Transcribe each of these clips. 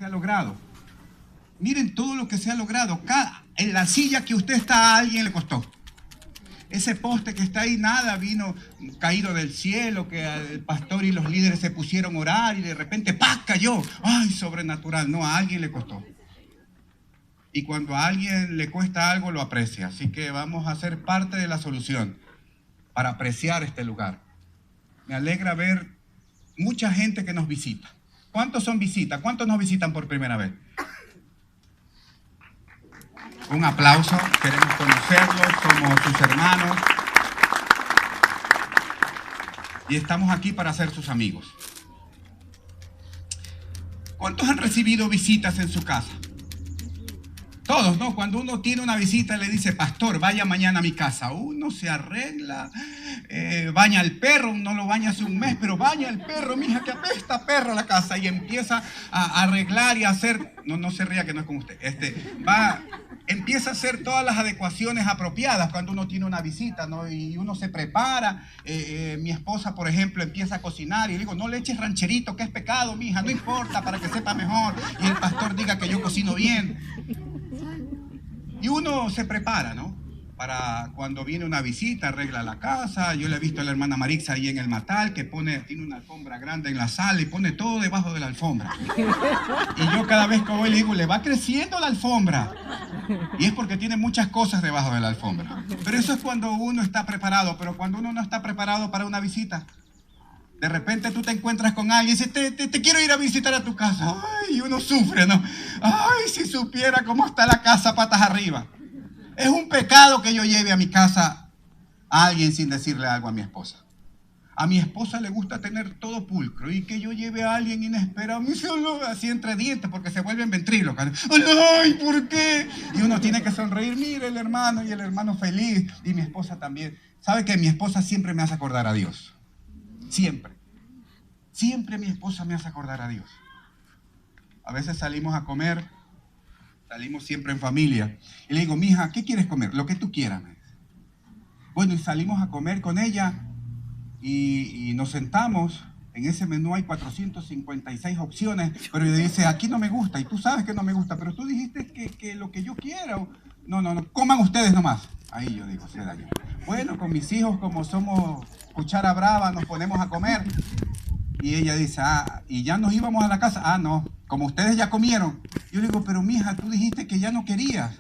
se ha logrado. Miren todo lo que se ha logrado. En la silla que usted está, a alguien le costó. Ese poste que está ahí, nada, vino caído del cielo, que el pastor y los líderes se pusieron a orar y de repente ¡pah!, cayó. ¡Ay, sobrenatural! No, a alguien le costó. Y cuando a alguien le cuesta algo, lo aprecia. Así que vamos a ser parte de la solución para apreciar este lugar. Me alegra ver mucha gente que nos visita. ¿Cuántos son visitas? ¿Cuántos nos visitan por primera vez? Un aplauso, queremos conocerlos, somos sus hermanos. Y estamos aquí para ser sus amigos. ¿Cuántos han recibido visitas en su casa? Todos, ¿no? Cuando uno tiene una visita le dice, pastor, vaya mañana a mi casa. Uno se arregla, baña al perro, no lo baña hace un mes, pero baña al perro, mija, que apesta perro a la casa. Y empieza a arreglar y a hacer, no se ría que no es con usted, empieza a hacer todas las adecuaciones apropiadas cuando uno tiene una visita, ¿no? Y uno se prepara. Mi esposa, por ejemplo, empieza a cocinar y le digo, no le eches rancherito, que es pecado, mija, no importa, para que sepa mejor. Y el pastor diga que yo cocino bien. Y uno se prepara, ¿no? Para cuando viene una visita, arregla la casa. Yo le he visto a la hermana Marixa ahí en el Matal, que tiene una alfombra grande en la sala y pone todo debajo de la alfombra. Y yo cada vez que voy le digo, le va creciendo la alfombra. Y es porque tiene muchas cosas debajo de la alfombra. Pero eso es cuando uno está preparado. Pero cuando uno no está preparado para una visita, de repente tú te encuentras con alguien y dices, te quiero ir a visitar a tu casa. Ay, y uno sufre, ¿no? Ay, si supiera cómo está la casa patas arriba. Es un pecado que yo lleve a mi casa a alguien sin decirle algo a mi esposa. A mi esposa le gusta tener todo pulcro y que yo lleve a alguien inesperado, me solo así entre dientes porque se vuelven ventrílocos. ¡Ay, por qué! Y uno tiene que sonreír, mire el hermano y el hermano feliz y mi esposa también. ¿Sabe que mi esposa siempre me hace acordar a Dios? Siempre. Siempre mi esposa me hace acordar a Dios. A veces salimos a comer, salimos siempre en familia. Y le digo, mija, ¿qué quieres comer? Lo que tú quieras. Bueno, y salimos a comer con ella y nos sentamos. En ese menú hay 456 opciones, pero ella dice, aquí no me gusta. Y tú sabes que no me gusta, pero tú dijiste que lo que yo quiera. No, coman ustedes nomás. Ahí yo digo, se dañó. Bueno, con mis hijos, como somos cuchara brava, nos ponemos a comer. Y ella dice, ¿y ya nos íbamos a la casa? No, como ustedes ya comieron. Yo le digo, pero mija, tú dijiste que ya no querías.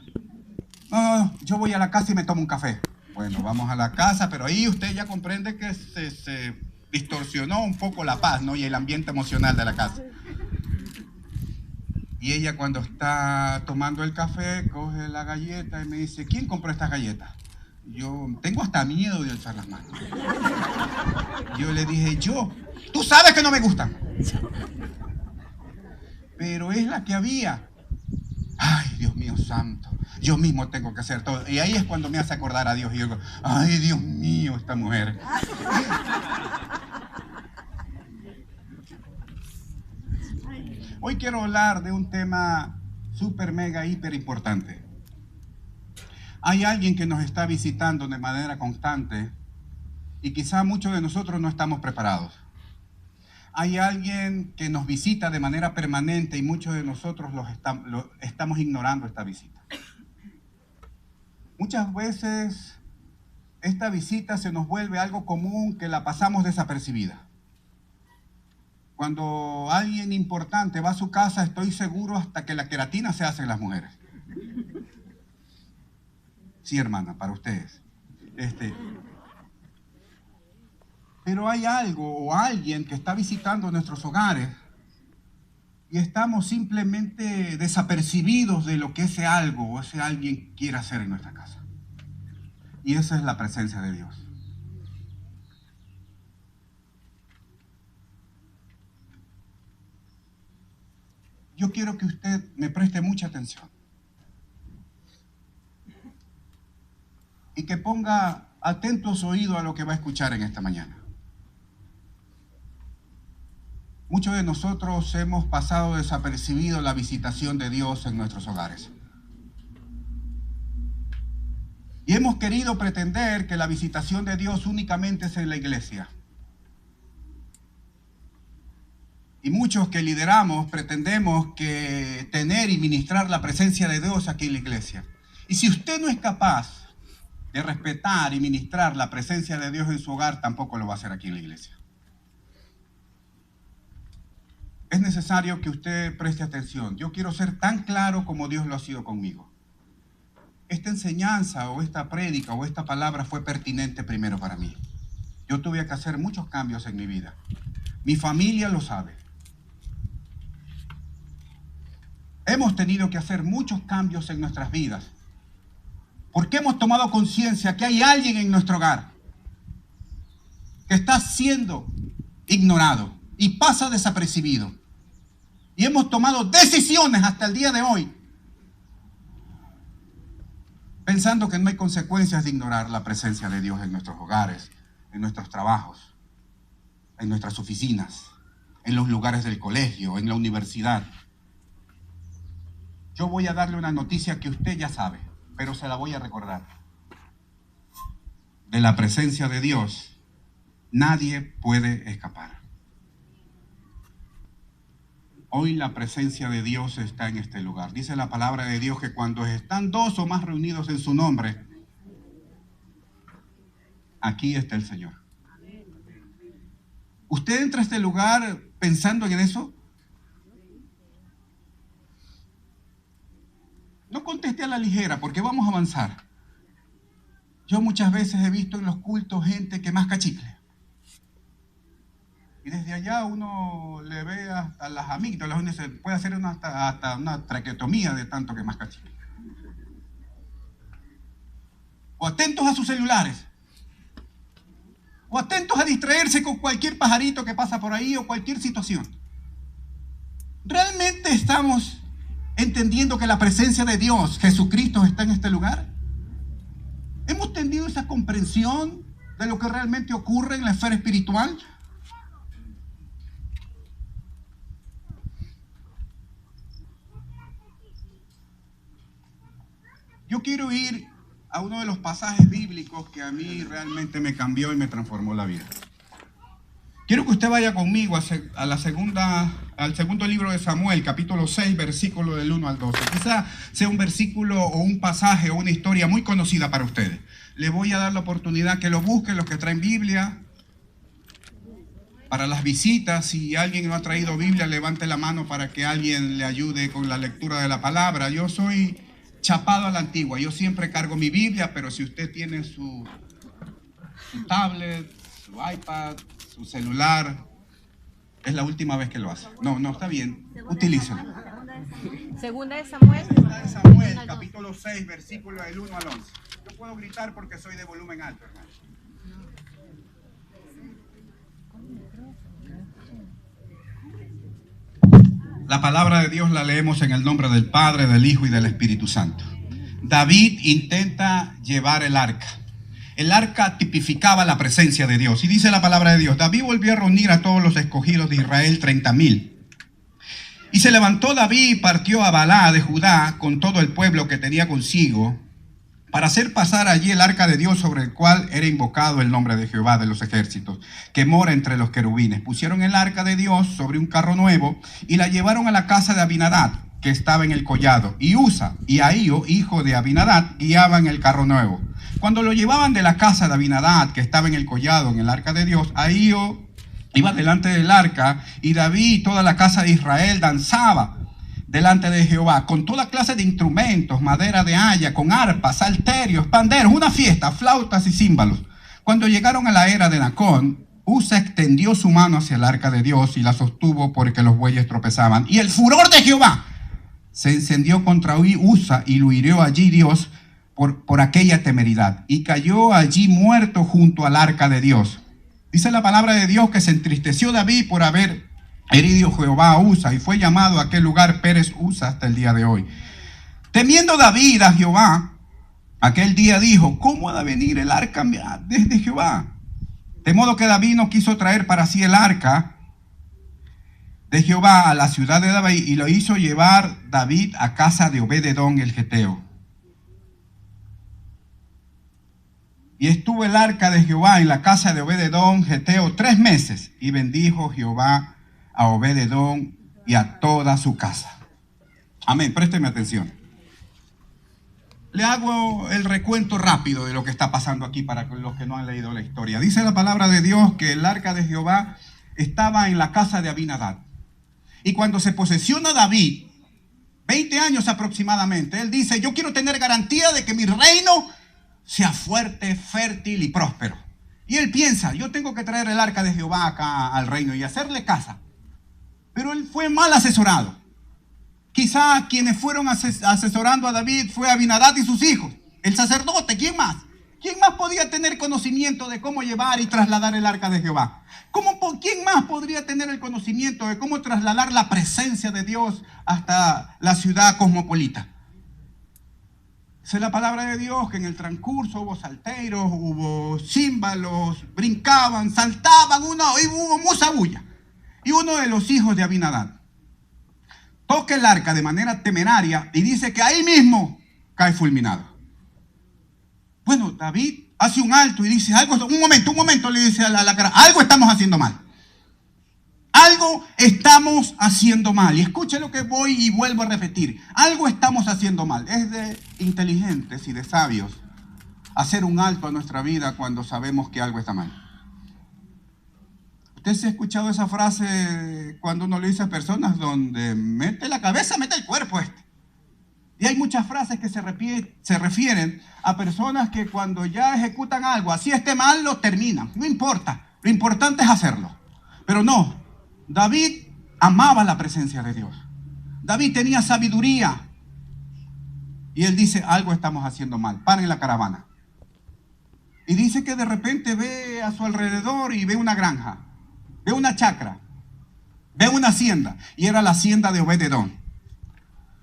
No, yo voy a la casa y me tomo un café. Bueno, vamos a la casa, pero ahí usted ya comprende que se distorsionó un poco la paz, ¿no? Y el ambiente emocional de la casa. Y ella cuando está tomando el café, coge la galleta y me dice, ¿quién compró estas galletas? Yo tengo hasta miedo de alzar las manos. Yo le dije, yo. Tú sabes que no me gustan. Pero es la que había. Ay, Dios mío santo. Yo mismo tengo que hacer todo. Y ahí es cuando me hace acordar a Dios. Y yo digo, ay, Dios mío, esta mujer. Hoy quiero hablar de un tema súper, mega, hiper importante. Hay alguien que nos está visitando de manera constante y quizá muchos de nosotros no estamos preparados. Hay alguien que nos visita de manera permanente y muchos de nosotros estamos ignorando esta visita. Muchas veces esta visita se nos vuelve algo común que la pasamos desapercibida. Cuando alguien importante va a su casa, estoy seguro hasta que la queratina se hace en las mujeres. Sí, hermana, para ustedes. Pero hay algo o alguien que está visitando nuestros hogares y estamos simplemente desapercibidos de lo que ese algo o ese alguien quiere hacer en nuestra casa. Y esa es la presencia de Dios. Yo quiero que usted me preste mucha atención y que ponga atentos oídos a lo que va a escuchar en esta mañana. Muchos de nosotros hemos pasado desapercibido la visitación de Dios en nuestros hogares. Y hemos querido pretender que la visitación de Dios únicamente es en la iglesia. Y muchos que lideramos pretendemos que tener y ministrar la presencia de Dios aquí en la iglesia. Y si usted no es capaz de respetar y ministrar la presencia de Dios en su hogar, tampoco lo va a hacer aquí en la iglesia. Es necesario que usted preste atención. Yo quiero ser tan claro como Dios lo ha sido conmigo. Esta enseñanza o esta prédica o esta palabra fue pertinente primero para mí. Yo tuve que hacer muchos cambios en mi vida. Mi familia lo sabe. Hemos tenido que hacer muchos cambios en nuestras vidas. Porque hemos tomado conciencia que hay alguien en nuestro hogar que está siendo ignorado y pasa desapercibido. Y hemos tomado decisiones hasta el día de hoy pensando que no hay consecuencias de ignorar la presencia de Dios en nuestros hogares, en nuestros trabajos, en nuestras oficinas, en los lugares del colegio, en la universidad. Yo voy a darle una noticia que usted ya sabe, pero se la voy a recordar. De la presencia de Dios, nadie puede escapar. Hoy la presencia de Dios está en este lugar. Dice la palabra de Dios que cuando están dos o más reunidos en su nombre, aquí está el Señor. ¿Usted entra a este lugar pensando en eso? No conteste a la ligera porque vamos a avanzar. Yo muchas veces he visto en los cultos gente que masca chicle. Y desde allá uno le ve hasta las amígdalas, donde se puede hacer hasta una traqueotomía de tanto que masca chicle. O atentos a sus celulares. O atentos a distraerse con cualquier pajarito que pasa por ahí o cualquier situación. ¿Realmente estamos entendiendo que la presencia de Dios, Jesucristo, está en este lugar? ¿Hemos tenido esa comprensión de lo que realmente ocurre en la esfera espiritual? Yo quiero ir a uno de los pasajes bíblicos que a mí realmente me cambió y me transformó la vida. Quiero que usted vaya conmigo al segundo libro de Samuel, capítulo 6, versículo del 1 al 12. Quizá sea un versículo o un pasaje o una historia muy conocida para ustedes. Le voy a dar la oportunidad que lo busquen los que traen Biblia. Para las visitas, si alguien no ha traído Biblia, levante la mano para que alguien le ayude con la lectura de la palabra. Yo soy chapado a la antigua. Yo siempre cargo mi Biblia, pero si usted tiene su tablet, su iPad, su celular, es la última vez que lo hace. No, está bien. Utilícelo. Segunda de Samuel. Segunda de Samuel, capítulo 6, versículo del 1 al 11. Yo puedo gritar porque soy de volumen alto, hermano. La palabra de Dios la leemos en el nombre del Padre, del Hijo y del Espíritu Santo. David intenta llevar el arca. El arca tipificaba la presencia de Dios. Y dice la palabra de Dios, David volvió a reunir a todos los escogidos de Israel, 30,000. Y se levantó David y partió a Balá de Judá con todo el pueblo que tenía consigo, para hacer pasar allí el arca de Dios, sobre el cual era invocado el nombre de Jehová de los ejércitos, que mora entre los querubines. Pusieron el arca de Dios sobre un carro nuevo y la llevaron a la casa de Abinadab, que estaba en el collado. Y Usa y Ahío, hijo de Abinadab, guiaban el carro nuevo. Cuando lo llevaban de la casa de Abinadab, que estaba en el collado, en el arca de Dios, Ahío iba delante del arca, y David y toda la casa de Israel danzaba delante de Jehová, con toda clase de instrumentos, madera de haya, con arpas, salterios, panderos, una fiesta, flautas y címbalos. Cuando llegaron a la era de Nacón, Usa extendió su mano hacia el arca de Dios y la sostuvo porque los bueyes tropezaban. Y el furor de Jehová se encendió contra Usa y lo hirió allí Dios por aquella temeridad. Y cayó allí muerto junto al arca de Dios. Dice la palabra de Dios que se entristeció David por haber herido Jehová a Usa, y fue llamado a aquel lugar Pérez Usa hasta el día de hoy. Temiendo David a Jehová, aquel día dijo, ¿cómo ha de venir el arca desde Jehová? De modo que David no quiso traer para sí el arca de Jehová a la ciudad de David, y lo hizo llevar David a casa de Obed-edom el geteo. Y estuvo el arca de Jehová en la casa de Obed-edom geteo 3 meses, y bendijo Jehová a Obed-edom y a toda su casa. Amén, présteme atención. Le hago el recuento rápido de lo que está pasando aquí para los que no han leído la historia. Dice la palabra de Dios que el arca de Jehová estaba en la casa de Abinadab. Y cuando se posesiona David, 20 años aproximadamente, él dice: yo quiero tener garantía de que mi reino sea fuerte, fértil y próspero. Y él piensa: yo tengo que traer el arca de Jehová acá al reino y hacerle casa. Pero él fue mal asesorado. Quizá quienes fueron asesorando a David fue Abinadab y sus hijos, el sacerdote. ¿Quién más? ¿Quién más podía tener conocimiento de cómo llevar y trasladar el arca de Jehová? ¿Quién más podría tener el conocimiento de cómo trasladar la presencia de Dios hasta la ciudad cosmopolita? Esa es la palabra de Dios, que en el transcurso hubo salteros, hubo címbalos, brincaban, saltaban, y hubo mucha bulla. Y uno de los hijos de Abinadab toca el arca de manera temeraria y dice que ahí mismo cae fulminado. Bueno, David hace un alto y dice: un momento, le dice a la cara, algo estamos haciendo mal. Algo estamos haciendo mal. Y escuche lo que voy y vuelvo a repetir. Algo estamos haciendo mal. Es de inteligentes y de sabios hacer un alto a nuestra vida cuando sabemos que algo está mal. ¿Usted se ha escuchado esa frase cuando uno le dice a personas donde mete la cabeza, mete el cuerpo Y hay muchas frases que se refieren a personas que cuando ya ejecutan algo, así esté mal, lo terminan. No importa, lo importante es hacerlo. Pero no, David amaba la presencia de Dios. David tenía sabiduría. Y él dice: algo estamos haciendo mal, paren la caravana. Y dice que de repente ve a su alrededor y ve una granja, ve una chacra, ve una hacienda. Y era la hacienda de Obed-edom.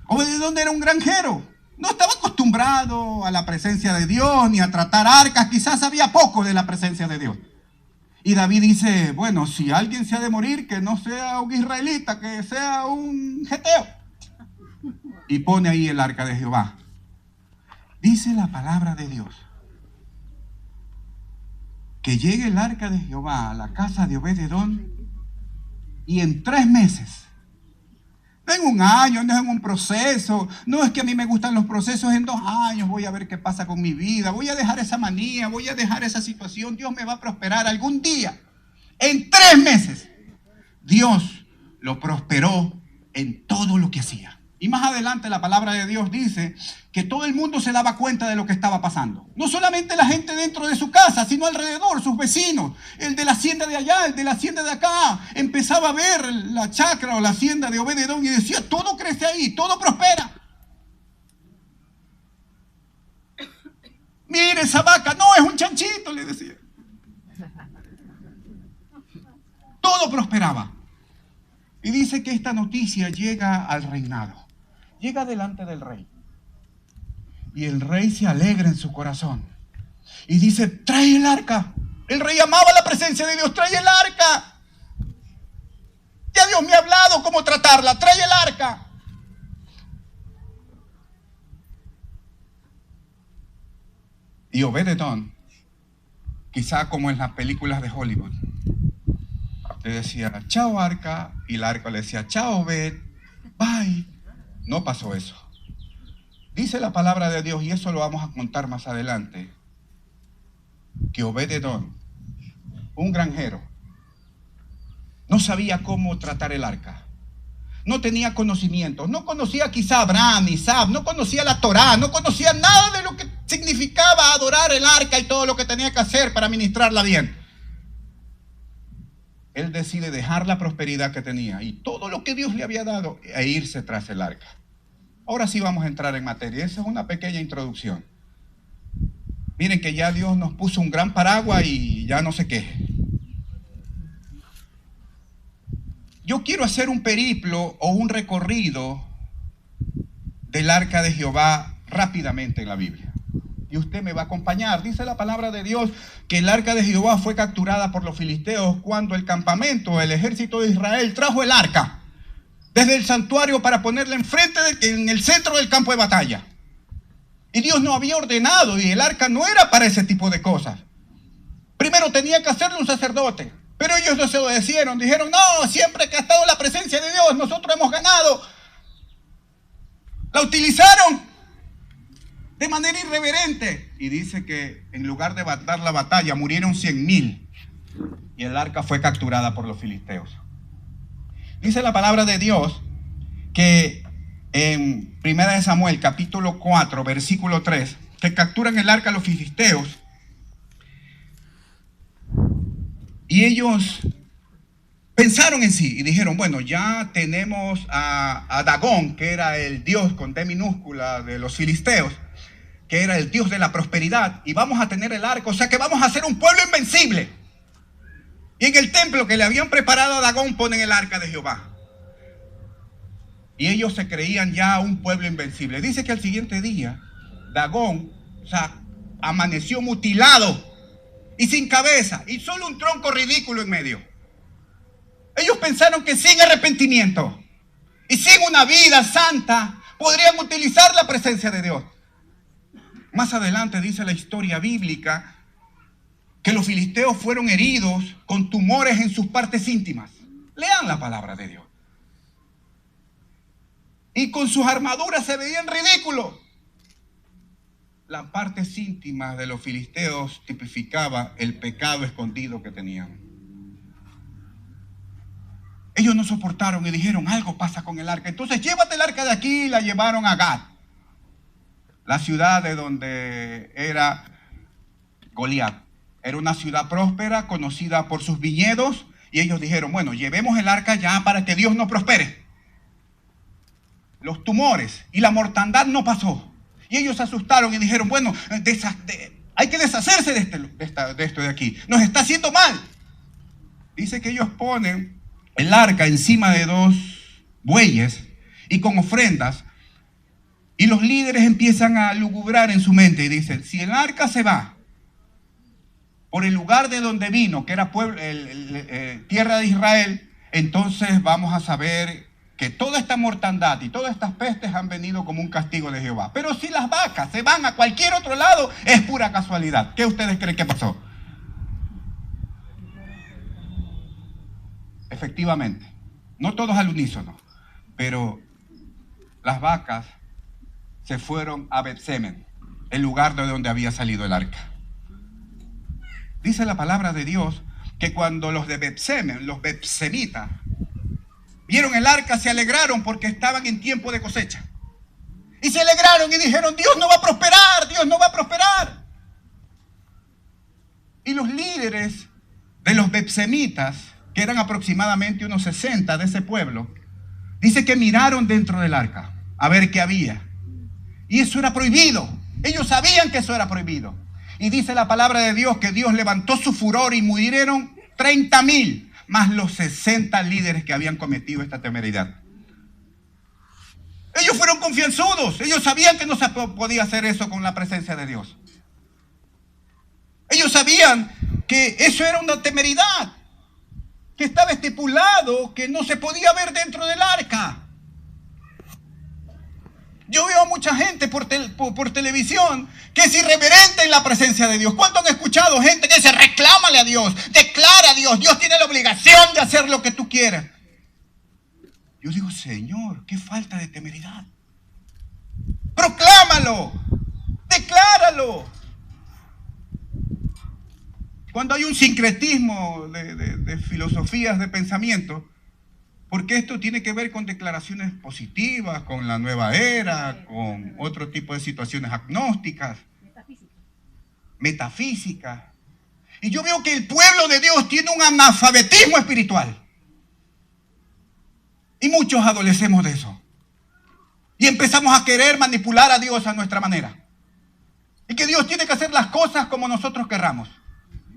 Obed-edom era un granjero. No estaba acostumbrado a la presencia de Dios ni a tratar arcas. Quizás sabía poco de la presencia de Dios. Y David dice: bueno, si alguien se ha de morir, que no sea un israelita, que sea un geteo. Y pone ahí el arca de Jehová. Dice la palabra de Dios que llegue el arca de Jehová a la casa de Obed-edom y en 3 meses, no en un año, no es en un proceso, no es que a mí me gustan los procesos, en 2 años voy a ver qué pasa con mi vida, voy a dejar esa manía, voy a dejar esa situación, Dios me va a prosperar algún día. En 3 meses, Dios lo prosperó en todo lo que hacía. Y más adelante la palabra de Dios dice que todo el mundo se daba cuenta de lo que estaba pasando. No solamente la gente dentro de su casa, sino alrededor, sus vecinos. El de la hacienda de allá, el de la hacienda de acá. Empezaba a ver la chacra o la hacienda de Obed-edom y decía: todo crece ahí, todo prospera. Mire esa vaca, no, es un chanchito, le decía. Todo prosperaba. Y dice que esta noticia llega al reinado. Llega delante del rey. Y el rey se alegra en su corazón. Y dice: trae el arca. El rey amaba la presencia de Dios. Trae el arca. Ya Dios me ha hablado cómo tratarla. Trae el arca. Y Obed-edom, quizá como en las películas de Hollywood, le decía: chao arca. Y el arca le decía: chao Obed. Bye. No pasó eso. Dice la palabra de Dios, y eso lo vamos a contar más adelante, que Obed-edom, un granjero, no sabía cómo tratar el arca. No tenía conocimiento. No conocía quizá a Abraham, Isaac, no conocía la Torá, no conocía nada de lo que significaba adorar el arca y todo lo que tenía que hacer para ministrarla bien. Él decide dejar la prosperidad que tenía y todo lo que Dios le había dado e irse tras el arca. Ahora sí vamos a entrar en materia. Esa es una pequeña introducción. Miren que ya Dios nos puso un gran paraguas y ya no se queje. Yo quiero hacer un periplo o un recorrido del arca de Jehová rápidamente en la Biblia. Y usted me va a acompañar. Dice la palabra de Dios que el arca de Jehová fue capturada por los filisteos cuando el campamento, el ejército de Israel, trajo el arca desde el santuario para ponerla en el centro del campo de batalla. Y Dios no había ordenado, y el arca no era para ese tipo de cosas. Primero tenía que hacerlo un sacerdote. Pero ellos desobedecieron, dijeron, no, siempre que ha estado la presencia de Dios, nosotros hemos ganado. La utilizaron de manera irreverente. Y dice que en lugar de dar la batalla, murieron 100,000. Y el arca fue capturada por los filisteos. Dice la palabra de Dios que en 1 Samuel capítulo 4, versículo 3, que capturan el arca los filisteos. Y ellos pensaron en sí y dijeron, bueno, ya tenemos a Dagón, que era el dios con D minúscula de los filisteos, que era el dios de la prosperidad, y vamos a tener el arca, o sea que vamos a ser un pueblo invencible. Y en el templo que le habían preparado a Dagón ponen el arca de Jehová. Y ellos se creían ya un pueblo invencible. Dice que al siguiente día, Dagón, o sea, amaneció mutilado y sin cabeza, y solo un tronco ridículo en medio. Ellos pensaron que sin arrepentimiento y sin una vida santa podrían utilizar la presencia de Dios. Más adelante dice la historia bíblica que los filisteos fueron heridos con tumores en sus partes íntimas. Lean la palabra de Dios. Y con sus armaduras se veían ridículos. Las partes íntimas de los filisteos tipificaba el pecado escondido que tenían. Ellos no soportaron y dijeron, algo pasa con el arca. Entonces llévate el arca de aquí, y la llevaron a Gat, la ciudad de donde era Goliat. Era una ciudad próspera, conocida por sus viñedos, y ellos dijeron, bueno, llevemos el arca ya para que Dios nos prospere. Los tumores y la mortandad no pasó. Y ellos se asustaron y dijeron, bueno, hay que deshacerse de esto de aquí. Nos está haciendo mal. Dice que ellos ponen el arca encima de 2 bueyes y con ofrendas. Y los líderes empiezan a lugubrar en su mente y dicen, si el arca se va por el lugar de donde vino, que era tierra de Israel, entonces vamos a saber que toda esta mortandad y todas estas pestes han venido como un castigo de Jehová. Pero si las vacas se van a cualquier otro lado, es pura casualidad. ¿Qué ustedes creen que pasó? Efectivamente, no todos al unísono, pero las vacas se fueron a Bet-Semen, el lugar de donde había salido el arca. Dice la palabra de Dios que cuando los de Bet-Semen, los betsemitas, vieron el arca, se alegraron porque estaban en tiempo de cosecha. Y se alegraron y dijeron, Dios no va a prosperar, Dios no va a prosperar. Y los líderes de los betsemitas, que eran aproximadamente unos 60 de ese pueblo, dice que miraron dentro del arca a ver qué había. Y eso era prohibido. Ellos sabían que eso era prohibido. Y dice la palabra de Dios que Dios levantó su furor y murieron 30,000. Más los 60 líderes que habían cometido esta temeridad. Ellos fueron confianzudos. Ellos sabían que no se podía hacer eso con la presencia de Dios. Ellos sabían que eso era una temeridad, que estaba estipulado, que no se podía ver dentro del arca. Yo veo a mucha gente por televisión que es irreverente en la presencia de Dios. ¿Cuánto han escuchado gente que dice, reclámale a Dios, declara a Dios, Dios tiene la obligación de hacer lo que tú quieras? Yo digo, Señor, qué falta de temeridad. Proclámalo, decláralo. Cuando hay un sincretismo de filosofías de pensamiento, porque esto tiene que ver con declaraciones positivas, con la nueva era, con otro tipo de situaciones agnósticas, metafísicas. Y yo veo que el pueblo de Dios tiene un analfabetismo espiritual. Y muchos adolecemos de eso. Y empezamos a querer manipular a Dios a nuestra manera. Y que Dios tiene que hacer las cosas como nosotros querramos.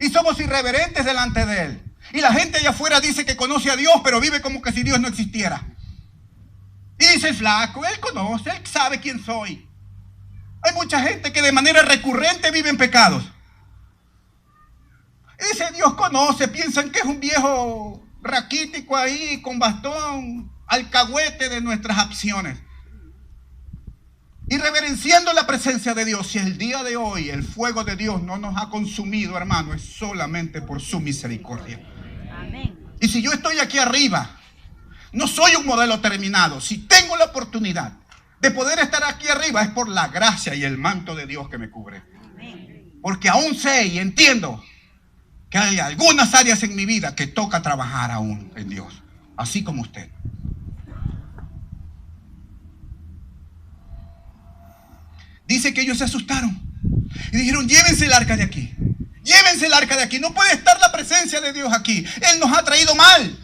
Y somos irreverentes delante de Él. Y la gente allá afuera dice que conoce a Dios, pero vive como que si Dios no existiera. Y dice el flaco, él conoce, él sabe quién soy. Hay mucha gente que de manera recurrente vive en pecados. Y dice, Dios conoce, piensan que es un viejo raquítico ahí, con bastón, alcahuete de nuestras acciones. Y reverenciando la presencia de Dios, si el día de hoy el fuego de Dios no nos ha consumido, hermano, es solamente por su misericordia. Y si yo estoy aquí arriba, no soy un modelo terminado. Si tengo la oportunidad de poder estar aquí arriba, es por la gracia y el manto de Dios que me cubre. Porque aún sé y entiendo que hay algunas áreas en mi vida que toca trabajar aún en Dios, así como usted. Dice que ellos se asustaron y dijeron: llévense el arca de aquí, llévense el arca de aquí, no puede estar la presencia de Dios aquí, Él nos ha traído mal.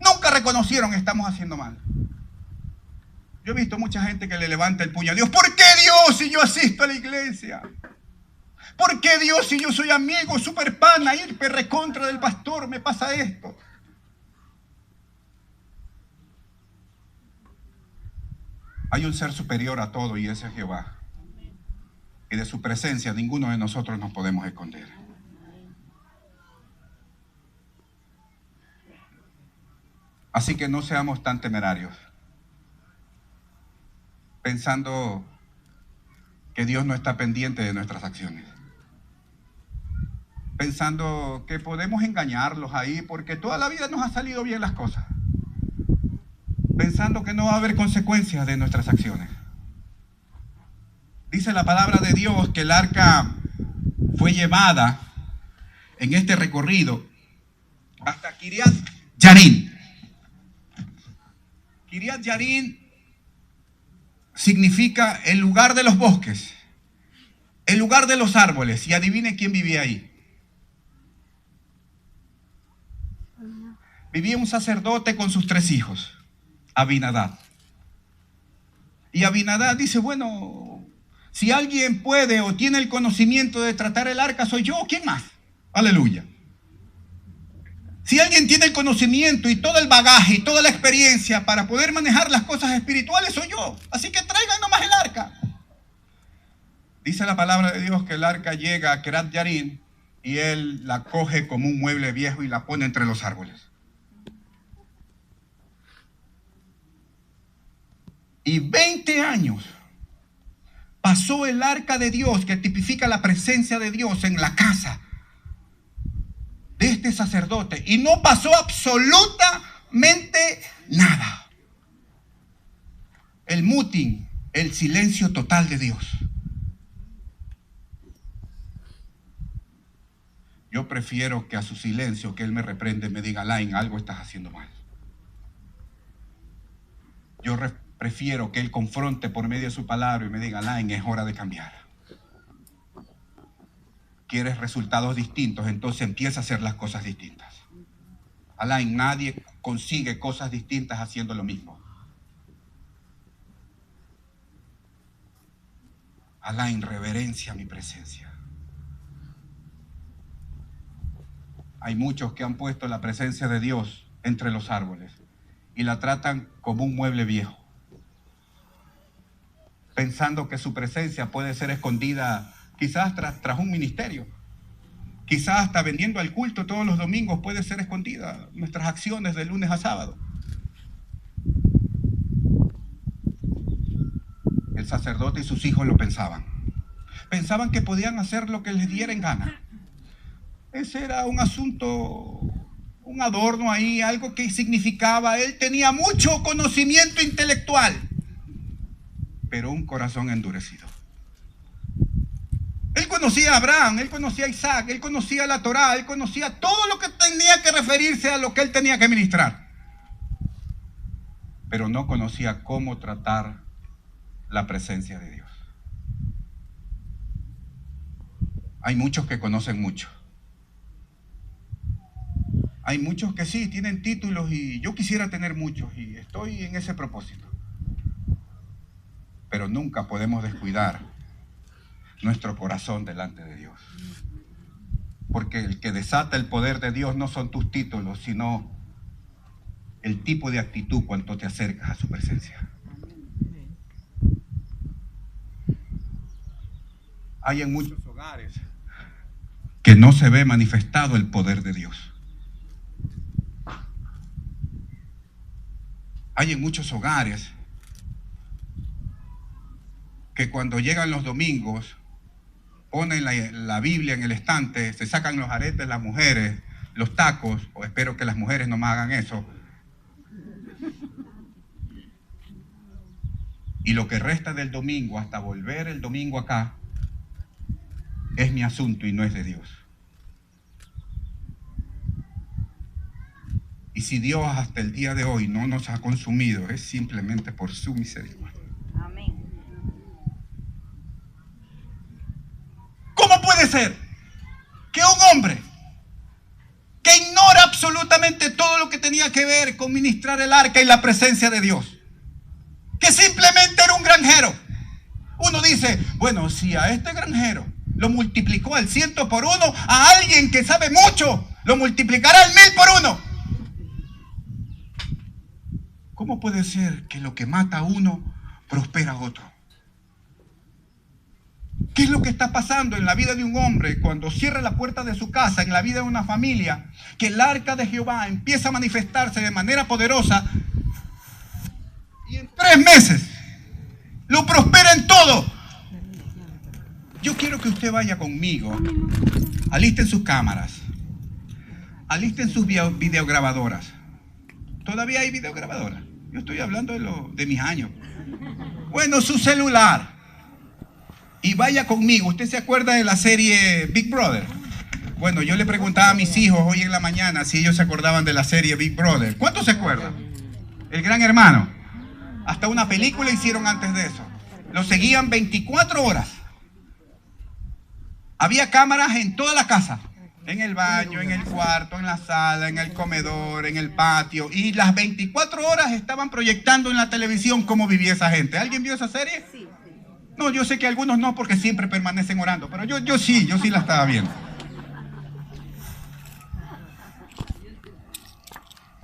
Nunca reconocieron: estamos haciendo mal. Yo he visto mucha gente que le levanta el puño a Dios: ¿por qué Dios si yo asisto a la iglesia? ¿Por qué Dios si yo soy amigo, super pana, irpe recontra del pastor, me pasa esto? Hay un ser superior a todo y ese es Jehová. Y de su presencia ninguno de nosotros nos podemos esconder. Así que no seamos tan temerarios, pensando que Dios no está pendiente de nuestras acciones. Pensando que podemos engañarlos ahí porque toda la vida nos han salido bien las cosas. Pensando que no va a haber consecuencias de nuestras acciones. Dice la palabra de Dios que el arca fue llevada en este recorrido hasta Kiriat Yarim. Kiriat Yarim significa el lugar de los bosques, el lugar de los árboles. Y adivine quién vivía ahí. Vivía un sacerdote con sus 3 hijos, Abinadab. Y Abinadab dice: bueno, si alguien puede o tiene el conocimiento de tratar el arca, soy yo. ¿Quién más? Aleluya. Si alguien tiene el conocimiento y todo el bagaje y toda la experiencia para poder manejar las cosas espirituales, soy yo. Así que traigan nomás el arca. Dice la palabra de Dios que el arca llega a Kiriat Yarim y él la coge como un mueble viejo y la pone entre los árboles. Y 20 años pasó el arca de Dios, que tipifica la presencia de Dios, en la casa de este sacerdote. Y no pasó absolutamente nada. El mutín, el silencio total de Dios. Yo prefiero que a su silencio, que Él me reprende, me diga: Alain, algo estás haciendo mal. Yo prefiero que Él confronte por medio de su palabra y me diga: Alain, es hora de cambiar. ¿Quieres resultados distintos? Entonces empieza a hacer las cosas distintas. Alain, nadie consigue cosas distintas haciendo lo mismo. Alain, reverencia mi presencia. Hay muchos que han puesto la presencia de Dios entre los árboles y la tratan como un mueble viejo, pensando que su presencia puede ser escondida quizás tras un ministerio. Quizás hasta vendiendo al culto todos los domingos puede ser escondida nuestras acciones de lunes a sábado. El sacerdote y sus hijos lo pensaban. Pensaban que podían hacer lo que les diera en gana. Ese era un asunto, un adorno ahí, algo que significaba. Él tenía mucho conocimiento intelectual, pero un corazón endurecido. Él conocía a Abraham, él conocía a Isaac, él conocía la Torá, él conocía todo lo que tenía que referirse a lo que él tenía que ministrar. Pero no conocía cómo tratar la presencia de Dios. Hay muchos que conocen mucho. Hay muchos que sí, tienen títulos y yo quisiera tener muchos y estoy en ese propósito. Pero nunca podemos descuidar nuestro corazón delante de Dios. Porque el que desata el poder de Dios no son tus títulos, sino el tipo de actitud cuando te acercas a su presencia. Hay en muchos hogares que no se ve manifestado el poder de Dios. Hay en muchos hogares que cuando llegan los domingos ponen la Biblia en el estante, se sacan los aretes las mujeres, los tacos, o espero que las mujeres no me hagan eso, y lo que resta del domingo hasta volver el domingo acá es mi asunto y no es de Dios. Y si Dios hasta el día de hoy no nos ha consumido, es simplemente por su misericordia. Amén. ¿Cómo puede ser que un hombre que ignora absolutamente todo lo que tenía que ver con ministrar el arca y la presencia de Dios, que simplemente era un granjero, uno dice, bueno, si a este granjero lo multiplicó al 100 por 1, a alguien que sabe mucho lo multiplicará al 1000 por 1? ¿Cómo puede ser que lo que mata a uno prospera a otro? ¿Qué es lo que está pasando en la vida de un hombre cuando cierra la puerta de su casa, en la vida de una familia, que el arca de Jehová empieza a manifestarse de manera poderosa y en 3 meses lo prospera en todo? Yo quiero que usted vaya conmigo, alisten sus cámaras, alisten sus videograbadoras. Todavía hay videograbadoras. Yo estoy hablando de mis años. Bueno, su celular. Y vaya conmigo. ¿Usted se acuerda de la serie Big Brother? Bueno, yo le preguntaba a mis hijos hoy en la mañana si ellos se acordaban de la serie Big Brother. ¿Cuántos se acuerdan? El Gran Hermano. Hasta una película hicieron antes de eso. Lo seguían 24 horas. Había cámaras en toda la casa. En el baño, en el cuarto, en la sala, en el comedor, en el patio. Y las 24 horas estaban proyectando en la televisión cómo vivía esa gente. ¿Alguien vio esa serie? Sí. No, yo sé que algunos no porque siempre permanecen orando. Pero yo sí la estaba viendo.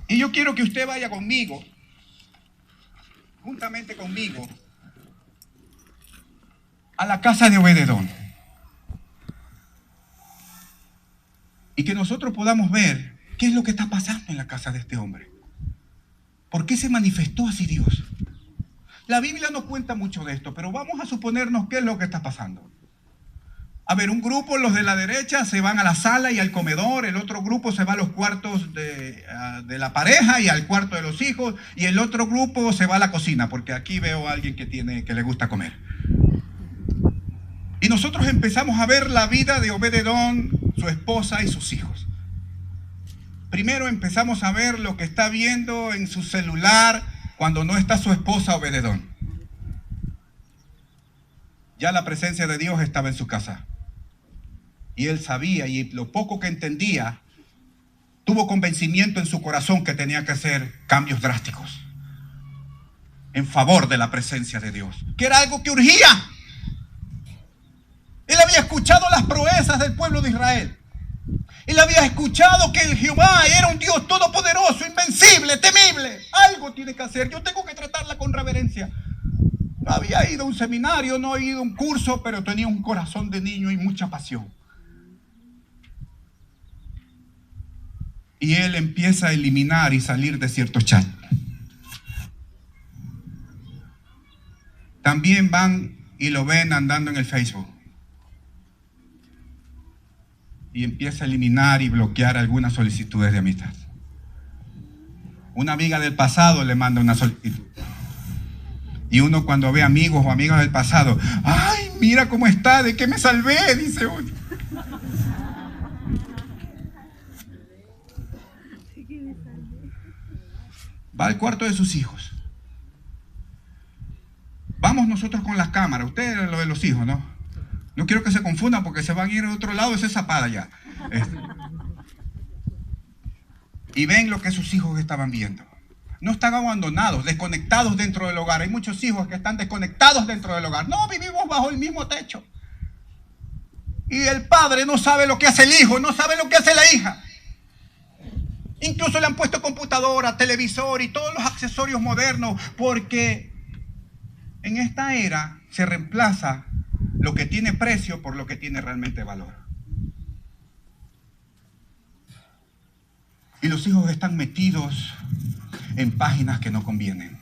Y yo quiero que usted vaya conmigo, juntamente conmigo, a la casa de Obed-edom. Y que nosotros podamos ver qué es lo que está pasando en la casa de este hombre. ¿Por qué se manifestó así Dios? La Biblia no cuenta mucho de esto, pero vamos a suponernos qué es lo que está pasando. A ver, un grupo, los de la derecha, se van a la sala y al comedor, el otro grupo se va a los cuartos de la pareja y al cuarto de los hijos, y el otro grupo se va a la cocina, porque aquí veo a alguien que le gusta comer. Y nosotros empezamos a ver la vida de Obed-edom, su esposa y sus hijos. Primero empezamos a ver lo que está viendo en su celular cuando no está su esposa Obed-edom. Ya la presencia de Dios estaba en su casa. Y él sabía, y lo poco que entendía, tuvo convencimiento en su corazón que tenía que hacer cambios drásticos en favor de la presencia de Dios, que era algo que urgía. Él había escuchado las proezas del pueblo de Israel. Él había escuchado que el Jehová era un Dios todopoderoso, invencible, temible. Algo tiene que hacer. Yo tengo que tratarla con reverencia. No había ido a un seminario, no había ido a un curso, pero tenía un corazón de niño y mucha pasión. Y él empieza a eliminar y salir de ciertos chats. También van y lo ven andando en el Facebook. Y empieza a eliminar y bloquear algunas solicitudes de amistad. Una amiga del pasado le manda una solicitud. Y uno cuando ve amigos o amigas del pasado, ¡ay, mira cómo está! ¿De qué me salvé? Dice uno. Va al cuarto de sus hijos. Vamos nosotros con las cámaras. Ustedes lo de los hijos, ¿no? No quiero que se confundan porque se van a ir a otro lado, esa es zapada ya. Y ven lo que sus hijos estaban viendo. No están abandonados, desconectados dentro del hogar. Hay muchos hijos que están desconectados dentro del hogar. No, vivimos bajo el mismo techo. Y el padre no sabe lo que hace el hijo, no sabe lo que hace la hija. Incluso le han puesto computadora, televisor y todos los accesorios modernos, porque en esta era se reemplaza lo que tiene precio por lo que tiene realmente valor. Y los hijos están metidos en páginas que no convienen,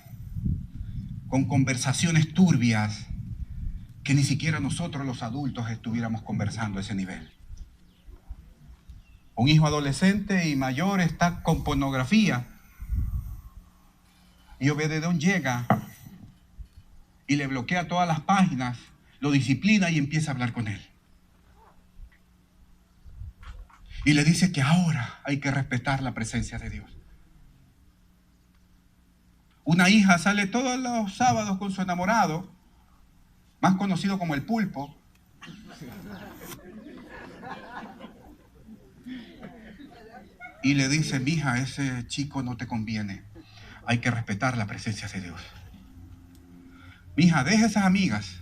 con conversaciones turbias que ni siquiera nosotros los adultos estuviéramos conversando a ese nivel. Un hijo adolescente y mayor está con pornografía. Y Obed-Edom llega y le bloquea todas las páginas, lo disciplina y empieza a hablar con él. Y le dice que ahora hay que respetar la presencia de Dios. Una hija sale todos los sábados con su enamorado, más conocido como el pulpo. Y le dice: mija, ese chico no te conviene. Hay que respetar la presencia de Dios. Mija, deja esas amigas.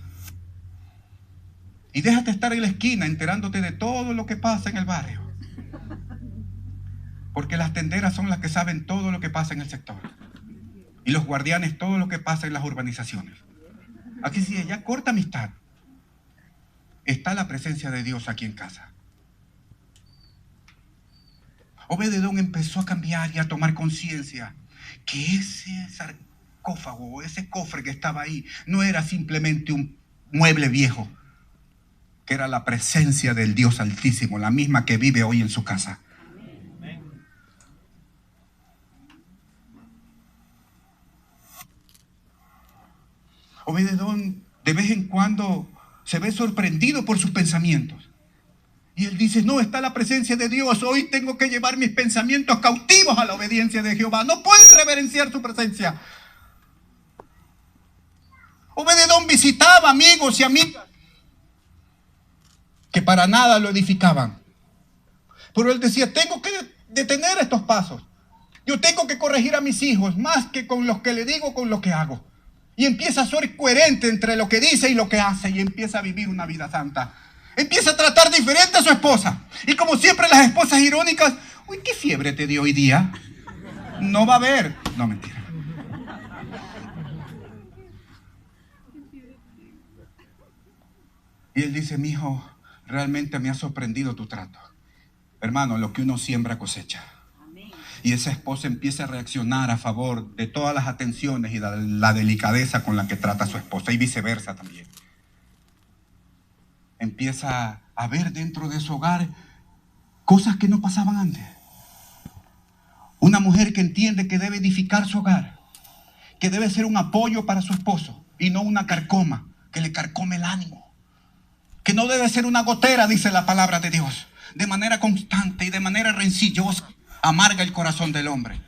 Y déjate estar en la esquina enterándote de todo lo que pasa en el barrio. Porque las tenderas son las que saben todo lo que pasa en el sector. Y los guardianes todo lo que pasa en las urbanizaciones. Aquí sí, ya corta amistad. Está la presencia de Dios aquí en casa. Obed-Edom empezó a cambiar y a tomar conciencia que ese sarcófago, ese cofre que estaba ahí, no era simplemente un mueble viejo, que era la presencia del Dios Altísimo, la misma que vive hoy en su casa. Obed-Edom de vez en cuando se ve sorprendido por sus pensamientos. Y él dice: no, está la presencia de Dios. Hoy tengo que llevar mis pensamientos cautivos a la obediencia de Jehová. No puedo reverenciar su presencia. Obed-Edom visitaba amigos y amigas que para nada lo edificaban. Pero él decía: tengo que detener estos pasos. Yo tengo que corregir a mis hijos más que con los que le digo, con lo que hago. Y empieza a ser coherente entre lo que dice y lo que hace. Y empieza a vivir una vida santa. Empieza a tratar diferente a su esposa. Y como siempre las esposas irónicas: uy, ¿qué fiebre te dio hoy día? No va a haber. No, mentira. Y él dice: mi hijo, realmente me ha sorprendido tu trato. Hermano, lo que uno siembra cosecha. Y esa esposa empieza a reaccionar a favor de todas las atenciones y la delicadeza con la que trata a su esposa, y viceversa también. Empieza a ver dentro de su hogar cosas que no pasaban antes. Una mujer que entiende que debe edificar su hogar, que debe ser un apoyo para su esposo y no una carcoma que le carcome el ánimo. Que no debe ser una gotera, dice la palabra de Dios. De manera constante y de manera rencillosa amarga el corazón del hombre.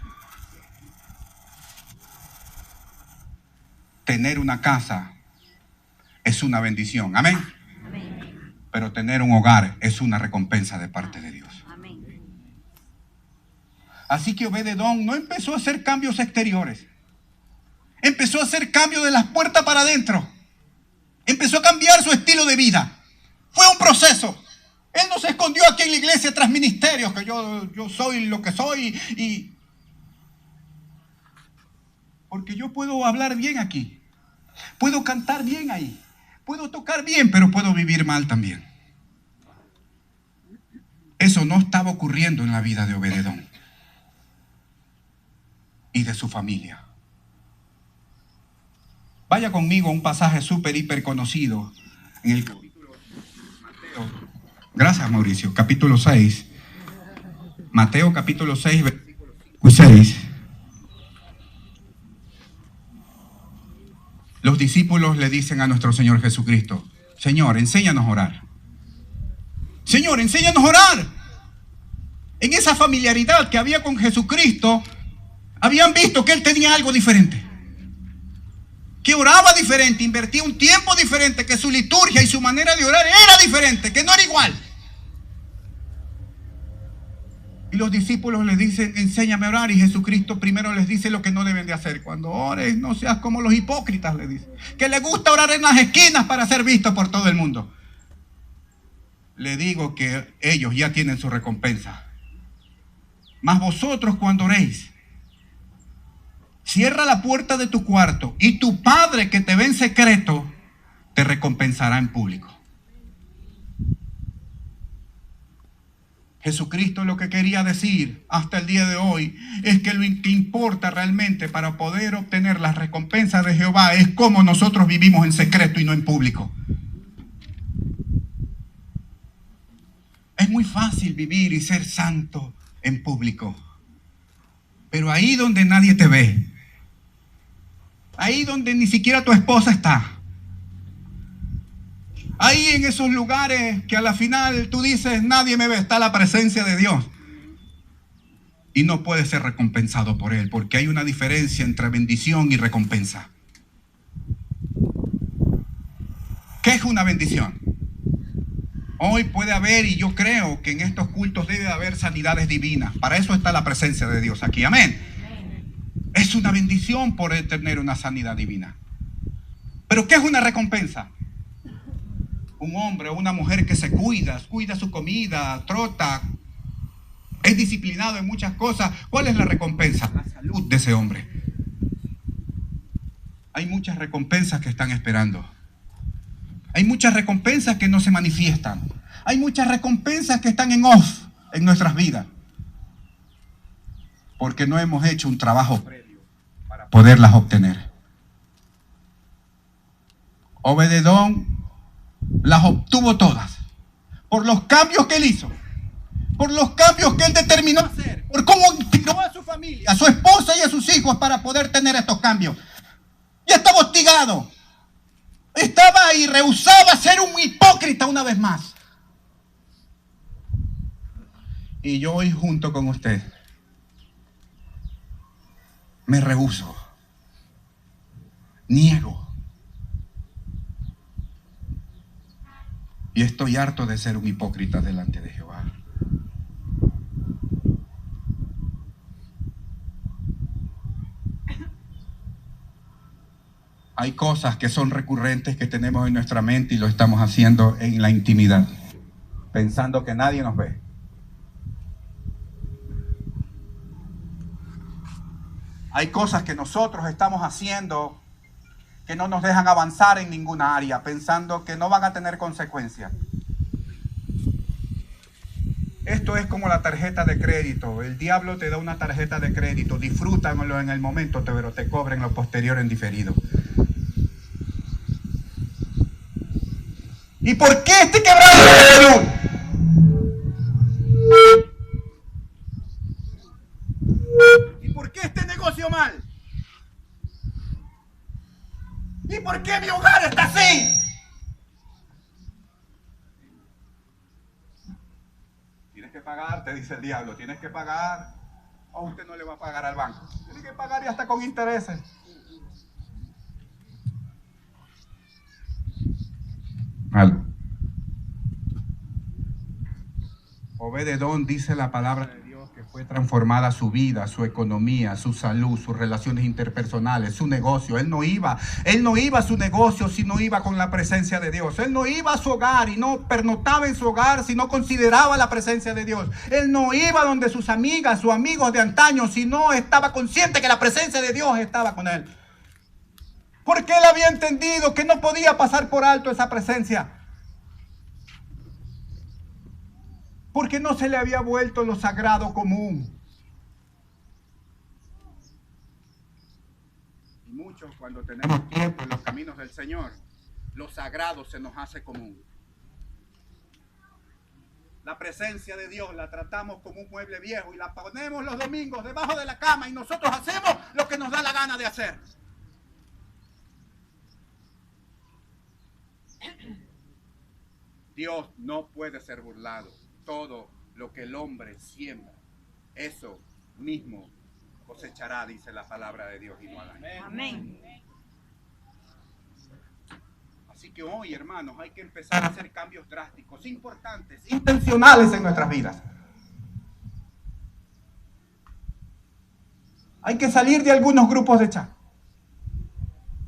Tener una casa es una bendición. Amén. Pero tener un hogar es una recompensa de parte de Dios. Así que Obed-Edom no empezó a hacer cambios exteriores. Empezó a hacer cambios de las puertas para adentro. Empezó a cambiar su estilo de vida. Fue un proceso. Él no se escondió aquí en la iglesia tras ministerios, que yo soy lo que soy. Porque yo puedo hablar bien aquí. Puedo cantar bien ahí. Puedo tocar bien, pero puedo vivir mal también. Eso no estaba ocurriendo en la vida de Obed-Edom y de su familia. Vaya conmigo a un pasaje súper, hiper conocido en el capítulo Mateo. Gracias, Mauricio. Capítulo 6. Mateo capítulo 6, versículo 5 y 6. Los discípulos le dicen a nuestro Señor Jesucristo: Señor, enséñanos a orar. Señor, enséñanos a orar. En esa familiaridad que había con Jesucristo, habían visto que Él tenía algo diferente. Que oraba diferente, invertía un tiempo diferente, que su liturgia y su manera de orar era diferente, que no era igual. Y los discípulos les dicen: enséñame a orar. Y Jesucristo primero les dice lo que no deben de hacer. Cuando ores, no seas como los hipócritas, le dice, que les gusta orar en las esquinas para ser vistos por todo el mundo. Le digo que ellos ya tienen su recompensa. Mas vosotros, cuando oréis, cierra la puerta de tu cuarto, y tu Padre que te ve en secreto te recompensará en público. Jesucristo lo que quería decir hasta el día de hoy es que lo que importa realmente para poder obtener las recompensas de Jehová es cómo nosotros vivimos en secreto y no en público. Es muy fácil vivir y ser santo en público. Pero ahí donde nadie te ve, ahí donde ni siquiera tu esposa está, ahí en esos lugares que a la final tú dices, nadie me ve, está la presencia de Dios. Y no puede ser recompensado por Él, porque hay una diferencia entre bendición y recompensa. ¿Qué es una bendición? Hoy puede haber, y yo creo que en estos cultos debe haber sanidades divinas. Para eso está la presencia de Dios aquí. Amén. Es una bendición poder tener una sanidad divina. ¿Pero qué es una recompensa? Un hombre o una mujer que se cuida su comida, trota, es disciplinado en muchas cosas. ¿Cuál es la recompensa? La salud de ese hombre. Hay muchas recompensas que están esperando. Hay muchas recompensas que no se manifiestan. Hay muchas recompensas que están en off en nuestras vidas. Porque no hemos hecho un trabajo previo para poderlas obtener. Obed-Edom las obtuvo todas. Por los cambios que él hizo. Por los cambios que él determinó hacer. Por cómo inspiró a su familia, a su esposa y a sus hijos para poder tener estos cambios. Y estaba hostigado. Estaba y rehusaba ser un hipócrita una vez más. Y yo hoy junto con usted me rehúso, niego. Y estoy harto de ser un hipócrita delante de Jehová. Hay cosas que son recurrentes que tenemos en nuestra mente y lo estamos haciendo en la intimidad, pensando que nadie nos ve. Hay cosas que nosotros estamos haciendo que no nos dejan avanzar en ninguna área, pensando que no van a tener consecuencias. Esto es como la tarjeta de crédito. El diablo te da una tarjeta de crédito, disfrútalo en el momento, pero te cobra en lo posterior en diferido. ¿Y por qué este quebrado? ¿Y por qué este negocio mal? ¿Y por qué mi hogar está así? Tienes que pagar, te dice el diablo, tienes que pagar, o usted no le va a pagar al banco. Tiene que pagar y hasta con intereses. Algo. Obed-Edom, dice la palabra de Dios, que fue transformada su vida, su economía, su salud, sus relaciones interpersonales, su negocio. Él no iba a su negocio si no iba con la presencia de Dios. Él no iba a su hogar y no pernoctaba en su hogar si no consideraba la presencia de Dios. Él no iba donde sus amigas, sus amigos de antaño, si no estaba consciente que la presencia de Dios estaba con él. Porque él había entendido que no podía pasar por alto esa presencia. Porque no se le había vuelto lo sagrado común. Y muchos, cuando tenemos tiempo en los caminos del Señor, lo sagrado se nos hace común. La presencia de Dios la tratamos como un mueble viejo y la ponemos los domingos debajo de la cama y nosotros hacemos lo que nos da la gana de hacer. Dios no puede ser burlado. Todo lo que el hombre siembra, eso mismo cosechará, dice la palabra de Dios. Y no amén. Así que hoy, hermanos, hay que empezar a hacer cambios drásticos, importantes, intencionales en nuestras vidas. Hay que salir de algunos grupos de chat.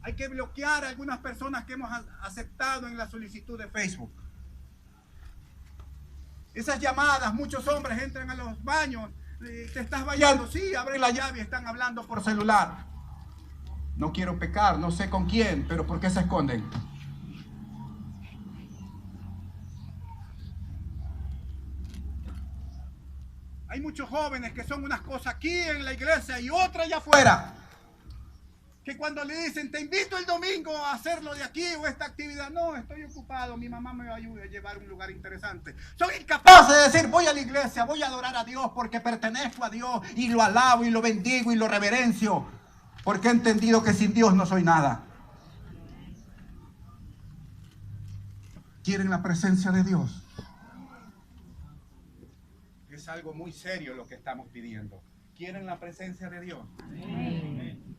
Hay que bloquear a algunas personas que hemos aceptado en la solicitud de Facebook. Esas llamadas, muchos hombres entran a los baños, te estás bañando, sí, abren la llave y están hablando por celular. No quiero pecar, no sé con quién, pero ¿por qué se esconden? Hay muchos jóvenes que son unas cosas aquí en la iglesia y otras allá afuera. Que cuando le dicen, te invito el domingo a hacerlo de aquí o esta actividad, no, estoy ocupado, mi mamá me va a ayudar a llevar a un lugar interesante. Soy incapaz de decir, voy a la iglesia, voy a adorar a Dios porque pertenezco a Dios y lo alabo y lo bendigo y lo reverencio, porque he entendido que sin Dios no soy nada. ¿Quieren la presencia de Dios? Es algo muy serio lo que estamos pidiendo. ¿Quieren la presencia de Dios? Amén.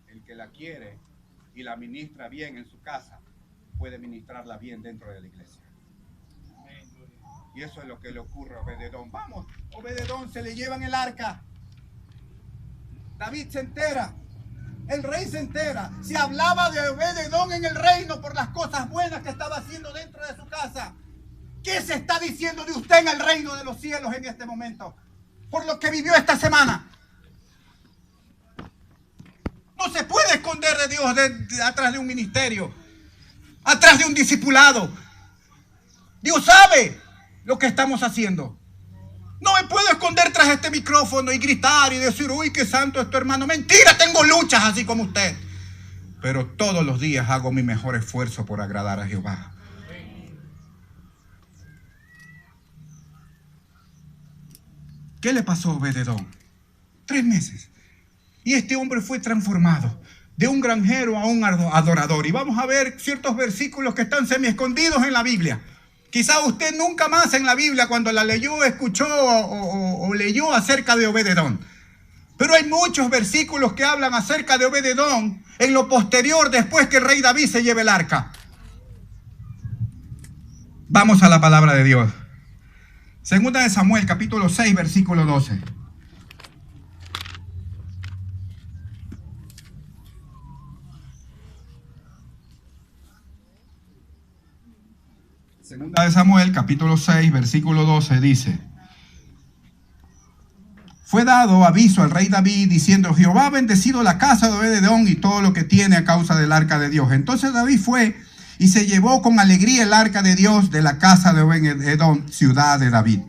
El que la quiere y la ministra bien en su casa, puede ministrarla bien dentro de la iglesia. Y eso es lo que le ocurre a Obed-Edom. Vamos, Obed-Edom se le llevan el arca. David se entera. El rey se entera. Se hablaba de Obed-Edom en el reino por las cosas buenas que estaba haciendo dentro de su casa. ¿Qué se está diciendo de usted en el reino de los cielos en este momento? Por lo que vivió esta semana. No se puede esconder de Dios atrás de un ministerio, atrás de un discipulado. Dios sabe lo que estamos haciendo. No me puedo esconder tras este micrófono y gritar y decir, uy, qué santo es tu hermano. Mentira, tengo luchas así como usted. Pero todos los días hago mi mejor esfuerzo por agradar a Jehová. ¿Qué le pasó a Obed-Edom? 3 meses. Y este hombre fue transformado de un granjero a un adorador. Y vamos a ver ciertos versículos que están semi escondidos en la Biblia. Quizá usted nunca más en la Biblia, cuando la leyó, escuchó o leyó acerca de Obed-Edom. Pero hay muchos versículos que hablan acerca de Obed-Edom en lo posterior, después que el rey David se lleve el arca. Vamos a la palabra de Dios. Segunda de Samuel, capítulo 6, versículo 12. Segunda de Samuel, capítulo 6, versículo 12, dice: fue dado aviso al rey David diciendo, Jehová ha bendecido la casa de Obed-Edom y todo lo que tiene a causa del arca de Dios. Entonces David fue y se llevó con alegría el arca de Dios de la casa de Obed-Edom, ciudad de David.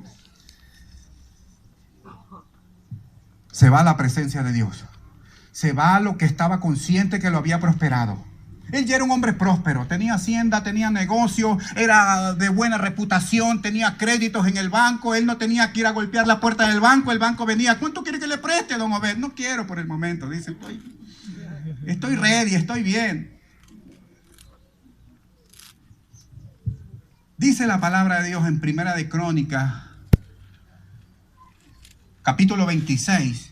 Se va a la presencia de Dios. Se va a lo que estaba consciente que lo había prosperado. Él ya era un hombre próspero, tenía hacienda, tenía negocio, era de buena reputación, tenía créditos en el banco. Él no tenía que ir a golpear la puerta del banco. El banco venía, ¿cuánto quiere que le preste, don Obed? No quiero por el momento, dice, estoy ready, estoy bien. Dice la palabra de Dios en Primera de Crónicas, capítulo 26.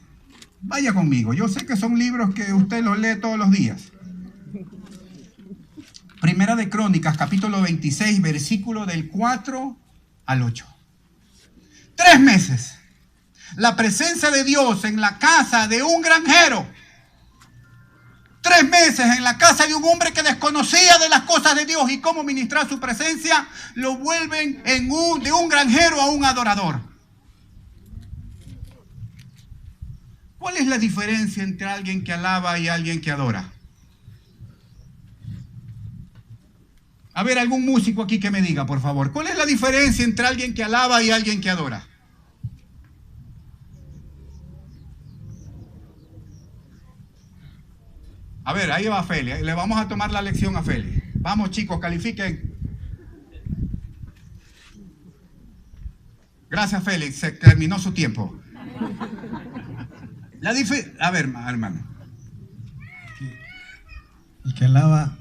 Vaya conmigo, yo sé que son libros que usted los lee todos los días. Primera de Crónicas, capítulo 26, versículo del 4 al 8. 3 meses. La presencia de Dios en la casa de un granjero. 3 meses en la casa de un hombre que desconocía de las cosas de Dios y cómo ministrar su presencia, lo vuelven de un granjero a un adorador. ¿Cuál es la diferencia entre alguien que alaba y alguien que adora? A ver, algún músico aquí que me diga, por favor. ¿Cuál es la diferencia entre alguien que alaba y alguien que adora? A ver, ahí va Feli. Le vamos a tomar la lección a Feli. Vamos, chicos, califiquen. Gracias, Feli. Se terminó su tiempo. A ver, hermano. El que alaba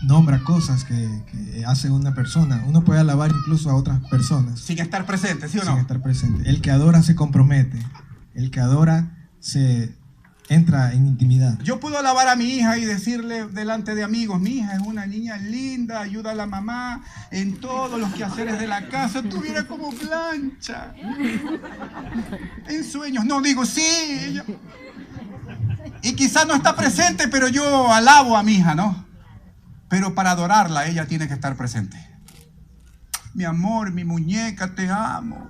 nombra cosas que hace una persona. Uno puede alabar incluso a otras personas. Sin estar presente, ¿sí o no? Sin estar presente. El que adora se compromete. El que adora se entra en intimidad. Yo puedo alabar a mi hija y decirle delante de amigos, mi hija es una niña linda, ayuda a la mamá en todos los quehaceres de la casa, tuviera como plancha. En sueños. No, digo, sí. Ella... Y quizás no está presente, pero yo alabo a mi hija, ¿no? Pero para adorarla, ella tiene que estar presente. Mi amor, mi muñeca, te amo.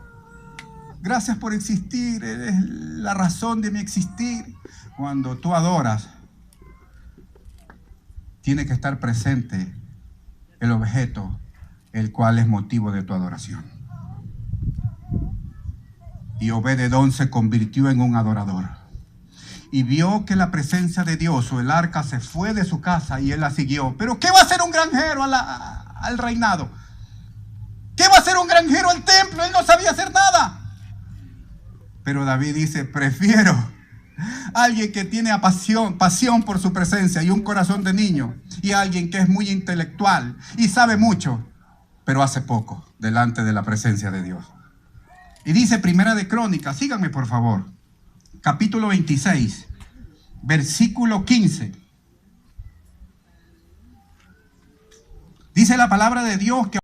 Gracias por existir, eres la razón de mi existir. Cuando tú adoras, tiene que estar presente el objeto, el cual es motivo de tu adoración. Y Obed-Edom se convirtió en un adorador. y vio que la presencia de Dios o el arca se fue de su casa y él la siguió. Pero ¿qué va a hacer un granjero al reinado? ¿Qué va a hacer un granjero al templo? Él no sabía hacer nada. Pero David dice, prefiero alguien que tiene pasión por su presencia y un corazón de niño, y alguien que es muy intelectual y sabe mucho, pero hace poco delante de la presencia de Dios. Y dice Primera de Crónicas, síganme por favor, capítulo 26, versículo 15. Dice la palabra de Dios que